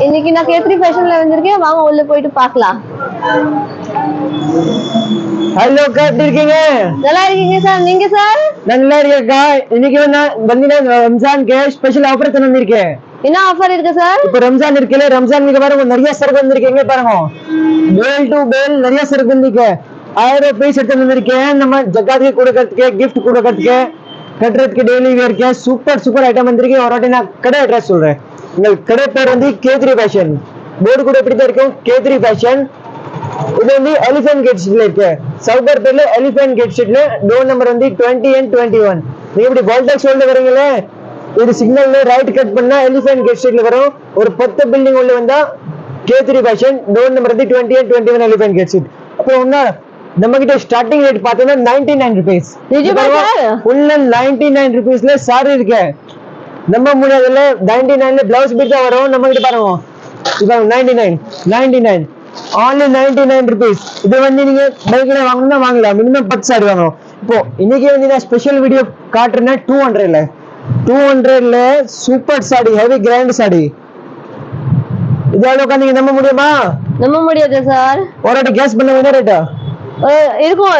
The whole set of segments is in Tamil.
இன்னைக்கு நான் கேத்ரி ஃபேஷன்ல வந்திருக்கேன். வாங்க உள்ள போயிட்டு பார்க்கலாம். ஹலோ அக்கா, எப்படி இருக்கீங்க? நல்லா இருக்கீங்க சார். நீங்க சார்? நல்லா இருக்கேன்க்கா. இன்னைக்கு நான் ரம்ஜானுக்கு ஸ்பெஷல் ஆஃபர் வந்திருக்கேன். என்ன ஆஃபர் இருக்கு சார்? இப்போ ரம்ஜான் இருக்குல்ல, ரம்ஜானுக்கு பாருங்க நிறைய சரக்கு வந்திருக்கீங்க. பாருங்க பேல் டு பேல் நிறைய சரக்கு வந்திருக்கு. 1000 பீஸ் எடுத்து வந்திருக்கேன். நம்ம ஜக்காத்துக்கு கொடுக்கறதுக்கு, கிஃப்ட் கொடுக்கறதுக்கு, கட்டுறதுக்கு, டெய்லி வேர்க்கு சூப்பர் ஐட்டம் வந்திருக்கு. ஒரு வாட்டி நான் கடை அட்ரஸ் சொல்றேன். உங்கள் கடை பேர் வந்து கேத்ரி ஃபேஷன். போர்டு கூட எப்படி தான் இருக்கும், கேத்ரி ஃபேஷன். இது வந்து எலிஃபென்ட் கேட் ஸ்ட்ரீட்ல இருக்கு. சவுகர் பேர்ல எலிஃபென்ட் கேட் ஸ்ட்ரீட்ல டோர் நம்பர் வந்து 20 and 21. நீங்க இப்படி பால்டாக்ஸ் ரோட்ல வரீங்களே, இது சிக்னல்ல ரைட் கட் பண்ணா எலிஃபென்ட் கேட் ஸ்ட்ரீட்ல வரும். ஒரு 10 பில்டிங் உள்ள வந்தா கேத்ரி ஃபேஷன். டோர் நம்பர் வந்து 20 and 21 எலிஃபென்ட் கேட் ஸ்ட்ரீட். அப்போ நம்ம கிட்ட ஸ்டார்டிங் ரேட் பார்த்தீங்கன்னா 99 rupees. உள்ள 99 rupeesல சாரி இருக்கு. நம்ம முடியாதுல 99ல பிளவுஸ் பீட் தான் வரும். நம்ம கிட்ட பாருங்க, இப்போ 99 only 99 rupees. இது வந்து நீங்க பைக்ல வாங்கணும்னா வாங்கலாம். மினிமம் 10 சாரி வாங்கணும். இப்போ இன்னைக்கு வந்து நான் ஸ்பெஷல் வீடியோ காட்டுறேன்னா 200ல super sari, heavy grand sari. இதெல்லாம் நீங்க நம்ப முடியுமா? நம்ப முடியாது சார். ஒரு வாட்டி கேஸ் பண்ண என்ன ரேட்டா இருக்கும்?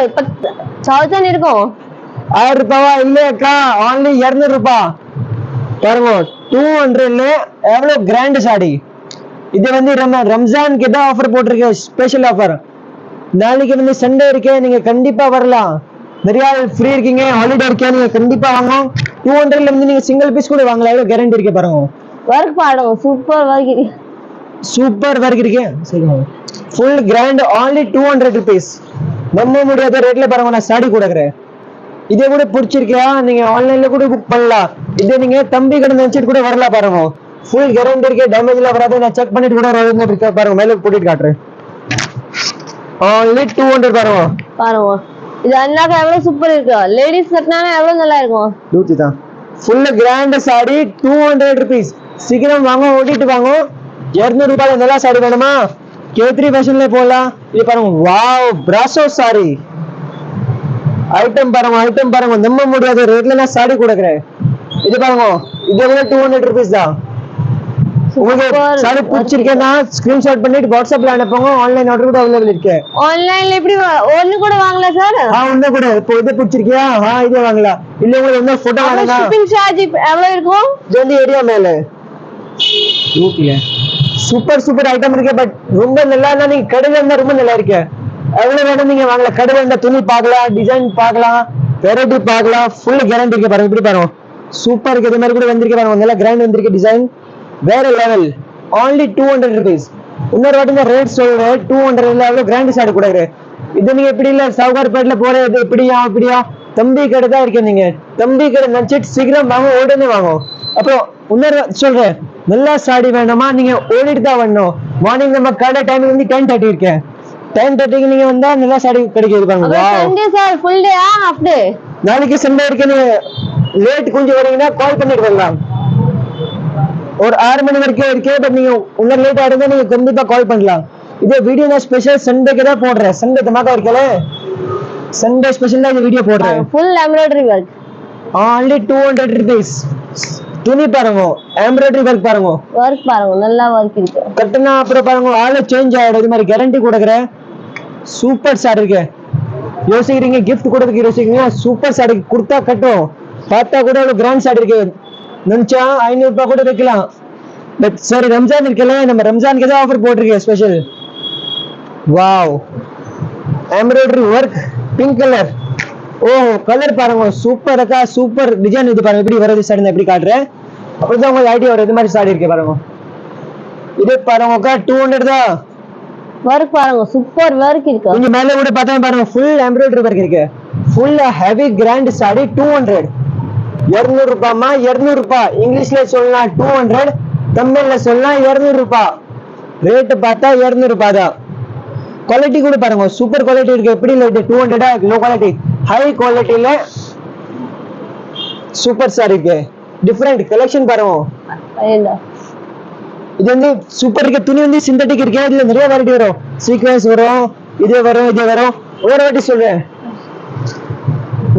10,000 இருக்கும். 1000 ரூபாவா? இல்லையாக்கா, only 200 ரூபாய். பாருங்க 200ல எவ்வளவு கிராண்ட் சாரி. இது வந்து ரம்ஜான் கிட்ட ஆஃபர் போட்டிருக்க ஸ்பெஷல் ஆஃபர். நாளைக்கு வந்து சண்டே இருக்கே, நீங்க கண்டிப்பா வரலாம். நிறைய ஃப்ரீ இருக்கீங்க, ஹாலிடே இருக்கே, நீங்க கண்டிப்பா வாங்க. 200ல இருந்து நீங்க சிங்கிள் பீஸ் கூட வாங்கலாம். எவ்வளவு கேரண்டி இருக்கு பாருங்க. ஒர்க் பாருங்க, சூப்பர் ஒர்க் இருக்கு. Full grand only 200 rupees. நம்ப முடியாத ரேட்ல பாருங்க நான் சாரி கொடுக்குறேன். இதே கூட பிடிச்சிருக்கியா, நீங்க ஆன்லைன்ல கூட புக் பண்ணலாம். இதே நீங்க தம்பி கடை நினைச்சிட்டு கூட வரலாம். பாருங்க ஃபுல் கேரண்டி இருக்கு, டேமேஜ் எல்லாம் வராது. நான் செக் பண்ணிட்டு கூட இருக்கா பாருங்க. மேல போட்டுட்டு காட்டுறேன். only 200 பாருங்க. இது அண்ணாக்கு எவ்வளவு சூப்பர் இருக்கு. லேடிஸ் கட்டினாலும் எவ்வளவு நல்லா இருக்கும். லூத்தி தான். Full grand sari 200 rupees. சீக்கிரம் வாங்க, ஓடிட்டு வாங்க. 200 ரூபாய் நல்லா சாரி வேணுமா, கேத்ரி ஃபேஷன்ல போலாம். இது பாருங்க, வாவ் பிராசோ சாரி. ஐட்டம் பாருங்க நம்ப முடியாத ரேட்ல நான் சாரி கொடுக்குறேன். இது பாருங்க, இது 200 rupees தான். உங்களுக்கு சாரி பிடிச்சிருக்கேன்னா ஸ்கிரீன்ஷாட் பண்ணிட்டு வாட்ஸ்அப்ல அனுப்புங்க. ஆன்லைன் ஆர்டர் கூட அவைலபிள் இருக்கு. ஆன்லைன்ல எப்படி ஒன்னு கூட வாங்கல சார்? ஒன்னு கூட. இப்போ இது பிடிச்சிருக்கியா, இதே வாங்கலாம். இல்ல உங்களுக்கு என்ன போட்டோ வேணும்னா ஷிப்பிங் சார்ஜ் எவ்வளவு இருக்கும்? இது வந்து ஏரியா மேல ரூட்ல சூப்பர் ஐட்டம் இருக்கு. பட் ரொம்ப நல்லா இருந்தா நீங்க கடையில இருந்தா ரொம்ப நல்லா இருக்கு. எவ்வளவு வேணும் நீங்க வாங்கலாம். கடையில இருந்தா துணி பார்க்கலாம், டிசைன் பார்க்கலாம், வெரைட்டி பார்க்கலாம். ஃபுல் கேரண்டி இருக்கு. பாருங்க இப்படி பாருங்க, சூப்பர் இருக்கு. இது மாதிரி கூட வந்திருக்கு பாருங்க, நல்லா கிராண்ட் வந்திருக்கு. டிசைன் வேற லெவல். only 200 rupees. இன்னொரு வாட்டி நான் ரேட் சொல்றேன். 200ல எவ்வளவு கிராண்ட் சாரி கொடுக்குறேன். இது நீங்க எப்படி இல்ல சவுகார் பேட்ல போறது இப்படியா தம்பி கடை தான் இருக்கேன். நீங்க தம்பி கடை நினைச்சிட்டு சீக்கிரம் வாங்க, உடனே வாங்க. அப்புறம் இன்னொரு சொல்றேன், நல்லா சாரி வேணுமா, நீங்க ஓடிட்டு தான் வரணும். மார்னிங் நம்ம கடை டைமிங் வந்து 10:30 இருக்கேன். 10:30க்கு நீங்க வந்தா நல்லா சாரி கிடைக்குது. Sunday sir full day half day. நாளைக்கு சண்டே இருக்கு. நீங்க லேட் கொஞ்சம் வரீங்கன்னா கால் பண்ணிட்டு வரலாம். ஒரு 6 மணி வரைக்கும் இருக்கு. பட் நீங்க இன்னும் லேட் ஆயிருந்தா நீங்க கண்டிப்பா கால் பண்ணலாம். இதே வீடியோ நான் ஸ்பெஷல் சண்டேக்கு தான் போடுறேன். சண்டே தமாக்கா இருக்கல, சண்டே ஸ்பெஷல் தான் இந்த வீடியோ போடுறேன். Full embroidery work only 200 rupees. துணி பாருங்க, எம்ப்ராய்டரி ஒர்க் பாருங்க, நல்லா ஒர்க் இருக்கு. கட்டினா அப்புறம் பாருங்க ஆளு சேஞ்ச் ஆயிடும். இது மாதிரி கேரண்டி கொடுக்குறேன். சூப்பர் சாரி இருக்கு. யோசிக்கிறீங்க கிஃப்ட் கொடுக்க யோசிக்கிறீங்க, சூப்பர் சாரி கொடுத்தா கட்டும். பார்த்தா கூட ஒரு கிராண்ட் சாரி இருக்கு. நினைச்சா 500 ரூபாய் கூட வைக்கலாம். பட் சாரி ரம்ஜான் இருக்கல, நம்ம ரம்ஜானுக்கு தான் ஆஃபர் போட்டிருக்கேன் special. Wow embroidery work, pink colour. Oh colour பாருங்க, சூப்பர் இருக்கா, சூப்பர் டிசைன். இது பாருங்க எப்படி வருது சாரி, எப்படி காட்டுறேன். அப்படிதான் உங்களுக்கு ஐடியா வரும். இது மாதிரி சாரி இருக்கு பாருங்க. இது பாருங்க 200 தான். ஒர்க் பாருங்க, சூப்பர் ஒர்க் இருக்கு. நீங்க மேல கூட பார்த்தா பாருங்க, ஃபுல் எம்ப்ராய்டரி ஒர்க் இருக்கு. Full heavy grand sari 200. 200 ரூபாய்மா, 200 ரூபாய். இங்கிலீஷ்ல சொல்லலாம் 200, தமிழ்ல சொல்லலாம் 200 ரூபாய். ரேட் பார்த்தா 200 ரூபாய் தான். குவாலிட்டி கூட பாருங்க, சூப்பர் குவாலிட்டி இருக்கு. எப்படி லைட் 200 லோ குவாலிட்டி, ஹை குவாலிட்டில சூப்பர் சாரி இருக்கு. டிஃபரெண்ட் கலெக்ஷன் பாருங்க. இது வந்து சூப்பர் இருக்கு. துணி வந்து சிந்தட்டிக் இருக்கு. இதுல நிறைய வெரைட்டி வரும், சீக்வென்ஸ் வரும், இது வரும். ஒரு வாட்டி சொல்றேன்,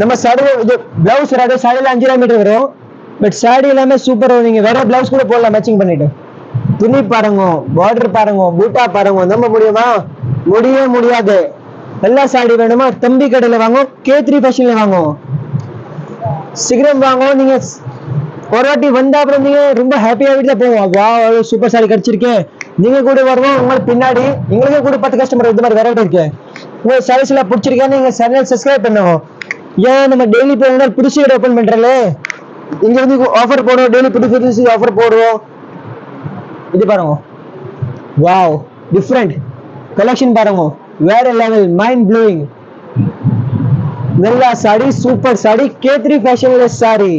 நம்ம சாரி இது பிளவுஸ் வராது. சாரியில 5 மீட்டர் வரும். பட் சாரி எல்லாமே சூப்பர் வரும். நீங்க வேற பிளவுஸ் கூட போடலாம் மேட்சிங் பண்ணிட்டு. துணி பாருங்க, பார்டர் பாருங்க, பூட்டா பாருங்க, நம்ப முடியுமா? முடியவே முடியாது. எல்லா சாடி வேணுமா தம்பி கடையில வாங்க, K3 ஃபேஷன்ல வாங்க. சீக்கிரம் வாங்க. நீங்க ஒரு வாட்டி வந்தா அப்புறம் நீங்க ரொம்ப ஹாப்பியா வீட்டுல போவோம். வா சூப்பர் சாரி கிடைச்சிருக்கேன். நீங்க கூட வருவோம், உங்களுக்கு பின்னாடி எங்களுக்கு கூட 10 கஸ்டமர் இந்த மாதிரி வெரைட்டி இருக்கு. உங்க சாரீஸ் எல்லாம் பிடிச்சிருக்கேன்னு நீங்க சேனல் சப்ஸ்கிரைப் பண்ணுவோம். ஏன் நம்ம டெய்லி போனா புதுசு வீடு ஓபன் பண்றல, இங்க வந்து ஆஃபர் போடுவோம், டெய்லி புதுசு ஆஃபர் போடுவோம். இது பாருங்க, வாவ் டிஃபரெண்ட் கலெக்ஷன் பாருங்க, வேற லெவல், மைண்ட் ப்ளோயிங். நல்ல சாரி, சூப்பர் சாரி, K3 ஃபேஷன்ல சாரி.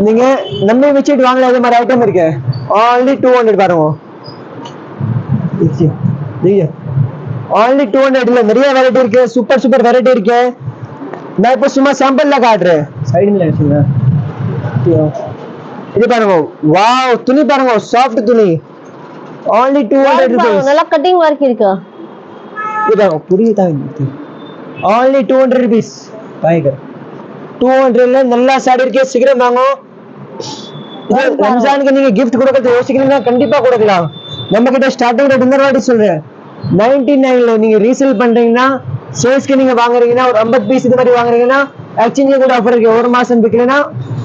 நீங்க நம்ம வச்சுட்டு வாங்கல, அதே மாதிரி ஐட்டம் இருக்கு. only 200 பாருங்க. only 200 இல்ல, நிறைய வெரைட்டி இருக்கு, சூப்பர் சூப்பர் வெரைட்டி இருக்கு. நான் இப்ப சும்மா சாம்பிள்ல காட்டுறேன். சைடுல வச்சுங்க. இது பாருங்க, வாவ் துணி பாருங்க, சாஃப்ட் துணி. only 200 rupees. நல்லா கட்டிங் வர்க் இருக்கு. இது பாருங்க, புரியுதா? only 200 rupees. பாய்ங்க 200 ல நல்ல சாரி இருக்கு. சீக்கிரம் வாங்க. இது ரம்ஜானுக்கு நீங்க gift கொடுக்கிறது யோசிக்கிறீங்கன்னா கண்டிப்பா கொடுக்கலாம். நம்ம கிட்ட ஸ்டார்டிங் ரேட் இந்த வாட்டி சொல்றேன், 99 ல நீங்க ரீசேல் பண்றீங்கன்னா, சேல்ஸ்க்கு நீங்க வாங்குறீங்கன்னா, ஒரு 50 பீஸ் இது மாதிரி வாங்குறீங்கன்னா எக்ஸ்சேஞ்ச் கூட ஆஃபர் இருக்கு. ஒரு மாசம் விற்கலன்னா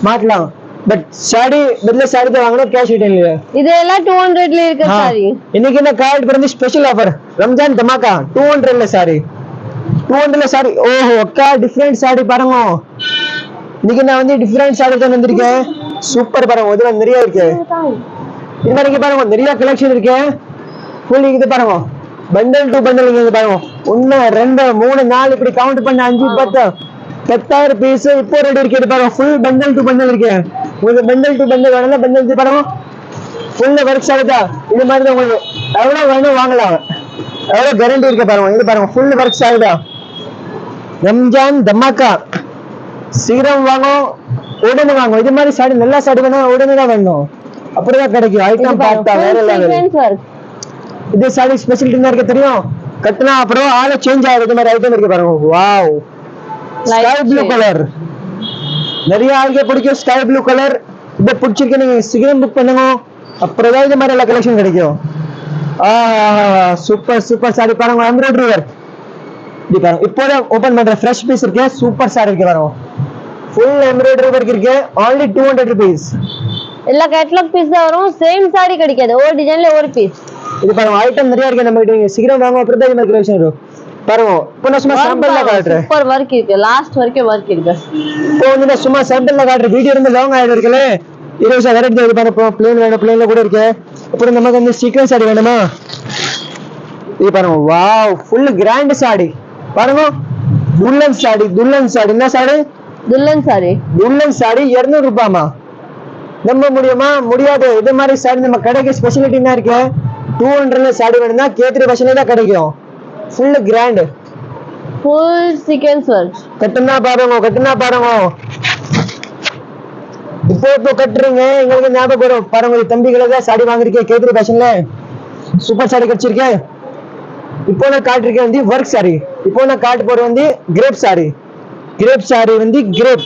மாட்டலாம். பட் சாரி பதில சாரி தான் வாங்கணும், கேஷ் ரிட்டர்ன் இல்ல. இதெல்லாம் 200 ல இருக்கு சாரி. இன்னைக்கு என்ன கார்டு பிறந்து ஸ்பெஷல் ஆஃபர், ரம்ஜான் தமாக்கா. 200 ல சாரி, 200 ல சாரி. ஓஹோ அக்கா, டிஃபரெண்ட் சாரி பாருங்க. இன்னைக்கு நான் வந்து டிஃபரெண்ட் சாரி தான் வந்திருக்கேன். சூப்பர் பாருங்க, இதுல நிறைய இருக்கு. இது மாதிரி பாருங்க, நிறைய கலெக்ஷன் இருக்கு. ஃபுல் இது பாருங்க, பண்டல் டு பண்டல். இங்க பாருங்க, 1 2 3 4 இப்படி கவுண்ட் பண்ண 5 10 10,000 பீஸ் இப்போ ரெடி இருக்கு. இது பாருங்க, ஃபுல் பண்டல் டு பண்டல் இருக்கு. உங்களுக்கு பண்டல் டு பண்டல் வேணும்னா பண்டல் இது பாருங்க, ஃபுல் ஒர்க் சாரிதா. இது மாதிரி தான் உங்களுக்கு எவ்வளவு வேணும் வாங்கலாம், எவ்வளவு கேரண்டி இருக்கு பாருங்க. இது பாருங்க, ஃபுல் ஒர்க் சாரிதா. ரம்ஜான் தமாக்கா, சீக்கிரம் வாங்க, உடனே வாங்க. இது மாதிரி சாரி, நல்ல சாரி வேணும் உடனே தான் வேணும், அப்படிதான் கிடைக்கும். ஐட்டம் பார்த்தா வேற லெவல். இது சாரி ஸ்பெஷாலிட்டி என்ன இருக்கு தெரியும்? கட்டினா அப்புறம் ஆளை சேஞ்ச் ஆகுது. இது மாதிரி ஐட்டம் இருக்கு பாருங்க. Wow, sky blue colour. நிறைய ஆளுக்கே பிடிக்கும் ஸ்கை ப்ளூ கலர். இதை பிடிச்சிருக்கு, நீங்க சீக்கிரம் புக் பண்ணுங்க, அப்புறம் தான் இது மாதிரி எல்லா கலெக்ஷன் கிடைக்கும். சூப்பர் சூப்பர் சாரி பாருங்க, எம்ப்ராய்டரி ஒர்க். இது பாருங்க, இப்போதான் ஓபன் பண்ற ஃப்ரெஷ் பீஸ் இருக்கு. சூப்பர் சாரி இருக்கு பாருங்க, ஃபுல் எம்ப்ராய்டரி ஒர்க் இருக்கு. only 200 rupees. எல்லா கேட்டலாக் பீஸ் தான் வரும், சேம் சாரி கிடைக்காது, ஒரு டிசைன்ல ஒரு பீஸ். இது பாருங்க, ஐட்டம் நிறைய இருக்கு நம்ம கிட்ட. சீக்கிரம் வாங்க, அப்புறம் தான் இந்த மாதிரி கலெக்ஷன் வரும் பாருங்க. இப்போ நான் சும்மா சாம்பிள்ல காட்டுறேன். சூப்பர் வர்க் இருக்கு, லாஸ்ட் வரைக்கும் வர்க் இருக்கு. இப்போ வந்து நான் சும்மா சாம்பிள்ல காட்டுறேன். வீடியோ இருந்து லாங் ஆயிடு இருக்குல்ல, 20 வெரைட்டி இது பாருங்க. பிளேன் வேணும், பிளேன்ல கூட இருக்கு. அப்புறம் நமக்கு வந்து சீக்வென்ஸ் சாரி வேணுமா? இது பாருங்க, வாவ் ஃபுல் கிராண்ட் சாரி பாருங்க. துல்லன் சாரி, துல்லன் சாரி. என்ன சாரி? துல்லன் சாரி. துல்லன் சாரி 200 ரூபாய்மா? நம்ப முடியுமா? முடியாது. இது மாதிரி சாரி நம்ம கடைக்கு ஸ்பெஷாலிட்டி என்ன இருக்கு? 200 ல சாரி வேணும்னா K3 ஃபேஷன்ல தான் கிடைக்கும். Full grand, full sequence work. கட்டுனா பாருங்க, கட்டுனா பாருங்க. இப்போ கட்டுறீங்க, எங்களுக்கு ஞாபகம் வரும் பாருங்க. தம்பிகளுக்கு சாரி வாங்கிருக்கேன் K3 ஃபேஷன்ல, சூப்பர் சாரி கிடைச்சிருக்கேன். இப்போ நான் காட்டிருக்கேன் வந்து ஒர்க் சாரி. இப்போ நான் காட்ட போறது வந்து கிரேப் சாரி. கிரேப் சாரி வந்து கிரேப்.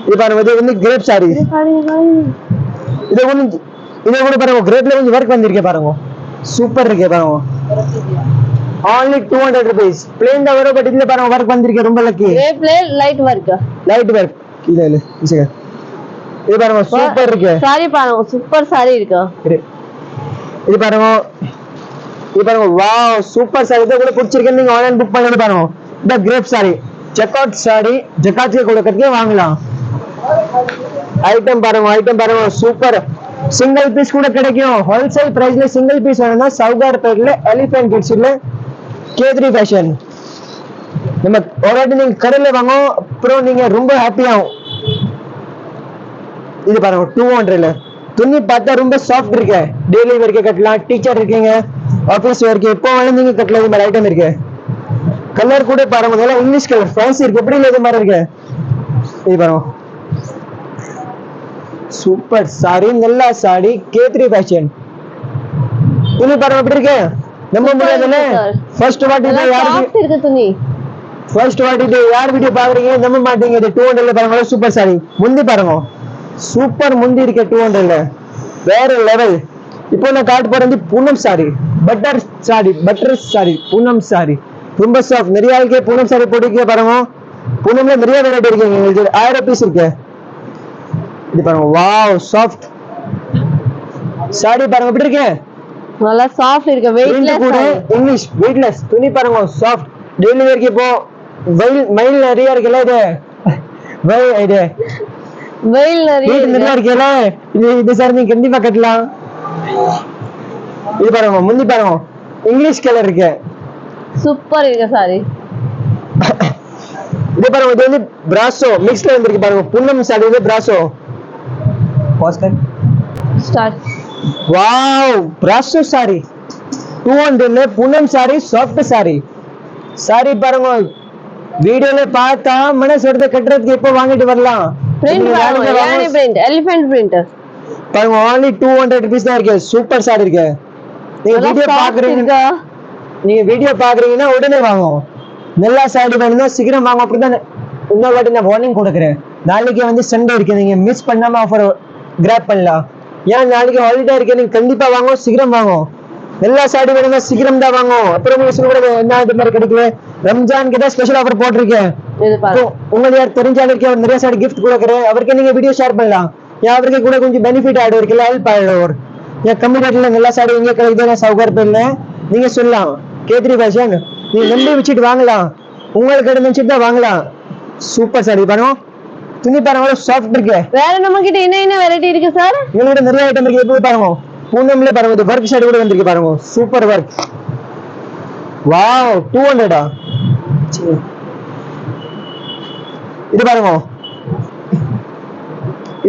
இது பாருங்க, இது வந்து கிரேப் சாரி. இது வந்து இது கூட பாருங்க, கிரேப்ல வந்து ஒர்க் வந்திருக்கே பாருங்க, சூப்பர் இருக்கே பாருங்க. only 200 rupees. plain தான் வரும், பட் இதுல பாருங்க ஒர்க் வந்திருக்கே, ரொம்ப லக்கி. கிரேப்ல லைட் வர்க், லைட் ஒர்க். இல்ல இது பாருங்க, சூப்பர் இருக்கு சாரி பாருங்க, சூப்பர் சாரி இருக்கு. இது பாருங்க, இது பாருங்க, வாவ் சூப்பர் சாரி. இதை கூட பிடிச்சிருக்கேன், நீங்க ஆன்லைன் புக் பண்ணி பாருங்க. இந்த கிரேப் சாரி, ஜக்காட் சாரி, ஜக்காத்துக்கு கூட கட்டியே வாங்கலாம். ஐட்டம் பாருங்க, ஐட்டம் பாருங்க, சூப்பர். சிங்கிள் பீஸ் கூட கிடைக்கும். ஹோல்சேல் பிரைஸ்ல சிங்கிள் பீஸ் வேணும்னா சவுகார் பேட்ல எலிஃபென்ட் கிட்ஸ்ல K3 ஃபேஷன். நம்ம ஆல்ரெடி நீங்க கடையில வாங்க, அப்புறம் நீங்க ரொம்ப ஹாப்பியாகும். இது பாருங்க, 200 ல துணி பார்த்தா ரொம்ப சாஃப்ட் இருக்கு. டெய்லி வரைக்கும் கட்டலாம், டீச்சர் இருக்கீங்க, ஆபீஸ் வரைக்கும் எப்போ வேணும் நீங்க கட்டலாம். இது மாதிரி ஐட்டம் இருக்கு. கலர் கூட பாருங்க, இதெல்லாம் இங்கிலீஷ் கலர், ஃபேன்சி இருக்கு. எப்படி இல்லை இது மாதிரி இருக்கு? இது பாருங்க, சூப்பர் சாரி, நல்ல சாரி K3 ஃபேஷன். துணி பாருங்க எப்படி இருக்கு, நம்ம முடியாதுல்ல. ஃபர்ஸ்ட் வாட்டி இது யாருக்கு இருக்கு துணி, ஃபர்ஸ்ட் வாட்டி இது யார் வீடியோ பாக்குறீங்க நம்ப மாட்டீங்க. இது 200 ல பாருங்க, சூப்பர் சாரி. முந்தி பாருங்க, சூப்பர் முந்தி இருக்கு 200 ல. வேற லெவல். இப்போ நான் காட்டு போறது Poonam sorry, butter sorry, Poonam sorry. ரொம்ப சாஃப்ட். நிறைய ஆளுக்கே பூனம் சாரி போட்டுக்கே பாருங்க. பூனம்ல நிறைய வெரைட்டி இருக்கு. உங்களுக்கு 1000 பீஸ் இருக்கு. இது பாருங்க, வாவ் சாஃப்ட் சாரி பாருங்க எப்படி இருக்கு. நல்லா சாஃப்ட் இருக்கு, வெயிட்லெஸ். கூட இங்கிலீஷ் வெயிட்லெஸ் துணி பாருங்க, சாஃப்ட். டெய்லி வேர்க்கு இப்போ மைல் நிறைய இருக்குல்ல, இது வெயில் நிறைய இருக்குல்ல, இது சார் நீங்க கண்டிப்பா கட்டலாம். இது பாருங்க, முந்தி பாருங்க இங்கிலீஷ் கலர் இருக்கு, சூப்பர் இருக்கு சாரி. இது பாருங்க, இது வந்து பிராசோ மிக்ஸ்ல வந்திருக்கு பாருங்க. பூனம் சாரி இது brasso. Bhaskar start. Wow brasso sorry 200 Poonam sorry, soft sorry. Sorry பாருங்க, வீடியோல பார்த்தா மனசு எடுத்து கட்டுறதுக்கு எப்போ வாங்கிட்டு வரலாம். பிரிண்ட் பாருங்க, யானை பிரிண்ட், எலிஃபென்ட் பிரிண்ட் பாருங்க. only 200 rupees தான் இருக்கு. சூப்பர் சாரி இருக்கு. நீங்க வீடியோ பாக்குறீங்கன்னா உடனே வாங்கும். நல்லா சாரி வேணும்னா சீக்கிரம் வாங்க. அப்படிதான் இன்னொரு வாட்டி நான் வார்னிங் கொடுக்குறேன். நாளைக்கு வந்து சண்டே இருக்கு, நீங்க மிஸ் பண்ணாம ஆஃபர் கிராப் பண்ணலாம். ஏன் நாளைக்கு ஹாலிடே இருக்கு, நீங்க கண்டிப்பா வாங்கும், சீக்கிரம் வாங்கும். எல்லா சாரி வேணும்னா சீக்கிரம் தான் வாங்கும். அப்புறம் நீங்க சொல்றது என்ன இது மாதிரி கிடைக்கல. ரம்ஜானுக்கு தான் ஸ்பெஷல் ஆஃபர் போட்டிருக்கேன். உங்களுக்கு யார் தெரிஞ்ச ஆளுக்கு நிறைய சாரி கிஃப்ட் கொடுக்குறேன், அவருக்கு நீங்க வீடியோ ஷேர் பண்ணலாம். ஏன் அவருக்கு கூட கொஞ்சம் பெனிஃபிட் ஆயிடும் இருக்குல்ல, ஹெல்ப் ஆயிடும். ஏன் கம்மி ரேட்ல நல்லா சாரி இங்கே கிடைக்குது சவுகர் பேர்ல நீங்க சொல்லலாம். கேத்ரி ஃபேஷன் நீங்க நம்பி வச்சுட்டு வாங்கலாம். உங்களுக்கு நினைச்சிட்டு தான் வாங்கலாம். சூப்பர் சாரி பாருங்க, துணி பாருங்க சாஃப்ட் இருக்கு. வேற நம்ம கிட்ட என்ன வெரைட்டி இருக்கு சார்? எங்ககிட்ட நிறைய ஐட்டம் இருக்கு. எப்படி பாருங்க, பூனம்ல பாருங்க, இது வர்க் ஷர்ட் கூட வந்திருக்கு பாருங்க. Super work. வாவ் 200 இது பாருங்க,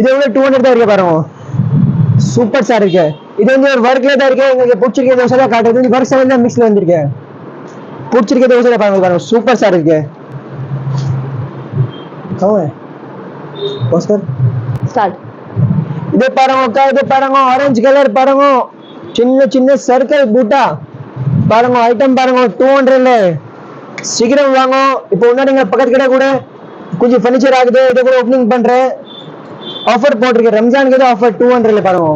இது வந்து 200 தான் இருக்கு பாருங்க. சூப்பர் சார் இருக்கு. இது வந்து ஒரு வர்க்ல தான் இருக்கு. உங்களுக்கு பிடிச்சிருக்க தோசை தான் காட்டுறது. வர்க் சார் தான் மிக்ஸ்ல வந்திருக்கு. பிடிச்சிருக்க தோசை தான் பாருங்க. சூப்பர் சார் இருக்கு. இது பாருங்க, இது பாருங்க ஆரஞ்சு கலர் பாருங்க, சின்ன சின்ன சர்க்கிள் பூட்டா பாருங்க. ஐட்டம் பாருங்க 200ல. சீக்கிரம் வாங்க. இப்போ நீங்க பக்கத்து கடை கூட கொஞ்சம் ஃபர்னிச்சர் ஆகுது, இதை கூட ஓப்பனிங் பண்றேன். ஆஃபர் போட்டிருக்கேன் ரம்ஜானுக்கு தான் ஆஃபர் 200ல பாருங்க.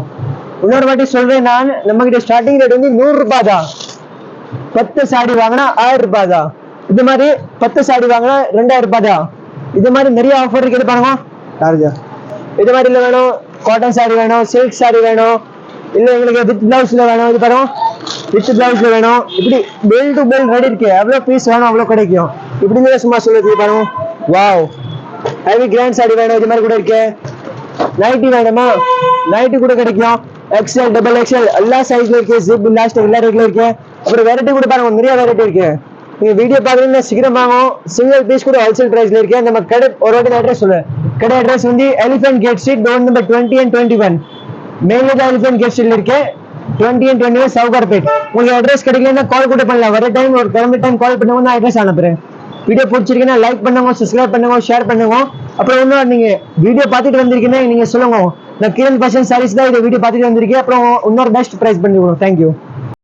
இன்னொரு வாட்டி சொல்றேன் நான், நம்ம கிட்ட ஸ்டார்டிங் ரேட் வந்து 100 ரூபாய் தான். 10 சாரி வாங்கினா 1000 ரூபாய் தான். இது மாதிரி 10 சாரி வாங்கினா 2000 ரூபாய் தான். இது மாதிரி நிறைய ஆஃபர் இருக்குது பாருங்க. இது மாதிரி இல்லை வேணும், காட்டன் சாரி வேணும், சில்க் சாரி வேணும், இல்லை எங்களுக்கு வித் பிளவுஸ்ல வேணும். இது பாருங்க, வித் பிளவுஸ்ல வேணும். இப்படி பெல் டு பெல் ரெடி இருக்கு. எவ்வளோ பீஸ் வேணும் அவ்வளோ கிடைக்கும். இப்படி சும்மா சொல்லுது பாருங்க. வாவ் ஹெவி கிராண்ட் சாரி வேணும், இது மாதிரி கூட இருக்கு. நைட்டி வேணுமா, நைட்டி கூட கிடைக்கும். XL, XXL எல்லா சைஸ்ல இருக்கு. ஜிப் லாஸ்ட் எல்லா ரேட்ல இருக்கு. அப்புறம் வெரைட்டி கூட பாருங்க, நிறைய வெரைட்டி இருக்கு. நீங்க வீடியோ பாக்குறீங்கன்னா சீக்கிரம் வாங்கும். சிங்கிள் பீஸ் கூட ஹோல்சேல் பிரைஸ்ல இருக்கு. நம்ம கடை ஒரு வாட்டி அட்ரஸ் சொல்லு. கடை அட்ரஸ் வந்து elephant gate street, door number 20 and 21. மெயின்ல தான் எலிஃபென்ட் கேட் ஸ்ட்ரீட்ல இருக்கு. 20 and 21 சவுகார்பேட். உங்களுக்கு அட்ரஸ் கிடைக்கலன்னா கால் கூட பண்ணலாம். வர டைம் ஒரு கிளம்பி டைம் கால் பண்ணுங்க, நான் அட்ரஸ் அனுப்புறேன். வீடியோ பிடிச்சிருக்கீங்கன்னா லைக் பண்ணுங்க, சப்ஸ்கிரைப் பண்ணுங்க, ஷேர் பண்ணுங்க. அப்புறம் இன்னும் நீங்க வீடியோ பார்த்துட்டு வந்திருக்கீங்கன்னா நீங்க சொல்லுங்க, நான் கிரண் ஃபேஷன் சாரீஸ் தான் இந்த வீடியோ பார்த்துட்டு வந்திருக்கேன். அப்புறம் இன்னொரு பெஸ்ட் பிரைஸ் பண்ணி கொடுங்க. தேங்க்யூ.